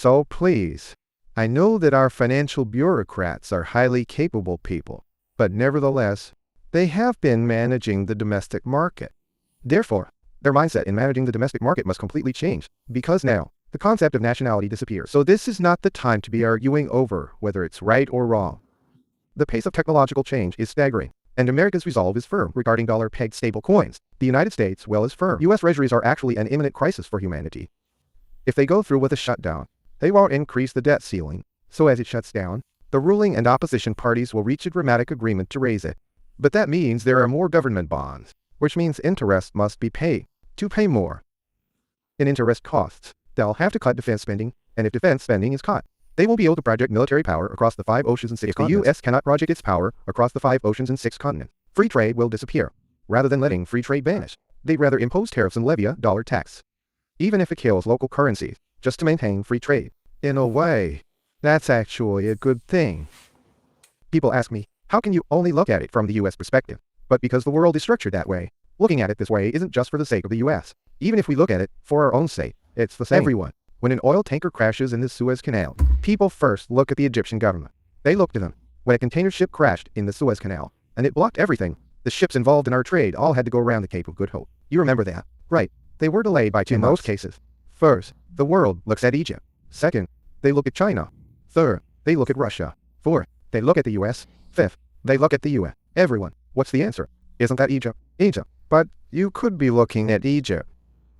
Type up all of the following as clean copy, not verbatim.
So please, I know that our financial bureaucrats are highly capable people, but nevertheless, they have been managing the domestic market. Therefore, their mindset in managing the domestic market must completely change, because now, the concept of nationality disappears. So this is not the time to be arguing over whether it's right or wrong. The pace of technological change is staggering, and America's resolve is firm regarding dollar-pegged stable coins. The United States' will is firm. U.S. Treasuries are actually an imminent crisis for humanity. If they go through with a shutdown, they won't increase the debt ceiling, so as it shuts down, the ruling and opposition parties will reach a dramatic agreement to raise it. But that means there are more government bonds, which means interest must be paid. To pay more in interest costs, they'll have to cut defense spending, and if defense spending is cut, they won't be able to project military power across the 5 oceans and 6 continents. The U.S. cannot project its power across the 5 oceans and 6 continents. Free trade will disappear. Rather than letting free trade vanish, they'd rather impose tariffs and levy a dollar tax, even if it kills local currencies, just to maintain free trade. In a way, that's actually a good thing. People ask me, how can you only look at it from the U.S. perspective? But because the world is structured that way, looking at it this way isn't just for the sake of the U.S. Even if we look at it for our own sake, it's the same. Everyone. When an oil tanker crashes in the Suez Canal, people first look at the Egyptian government. They look to them. When a container ship crashed in the Suez Canal, and it blocked everything, the ships involved in our trade all had to go around the Cape of Good Hope. You remember that, right? They were delayed by 2 months. In most cases. First, the world looks at Egypt. Second, they look at China. Third, they look at Russia. Fourth, they look at the U.S. Fifth, they look at the U.S. Everyone. What's the answer? Isn't that Egypt? Egypt. But you could be looking at Egypt.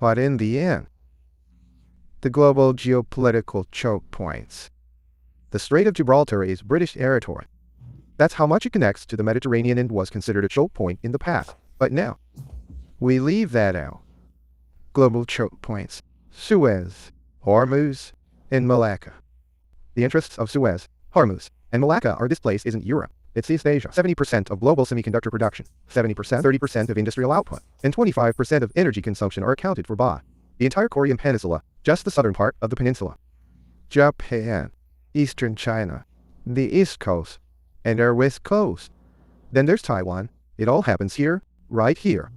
But in the end, the global geopolitical choke points. The Strait of Gibraltar is British territory. That's how much it connects to the Mediterranean and was considered a choke point in the past. But now, we leave that out. Global choke points. Suez, Hormuz, and Malacca. The interests of Suez, Hormuz, and Malacca are this place isn't Europe. It's East Asia. 70% of global semiconductor production, 70%, 30% of industrial output, and 25% of energy consumption are accounted for by the entire Korean peninsula, just the southern part of the peninsula. Japan, eastern China, the east coast, and our west coast. Then there's Taiwan. It all happens here, right here.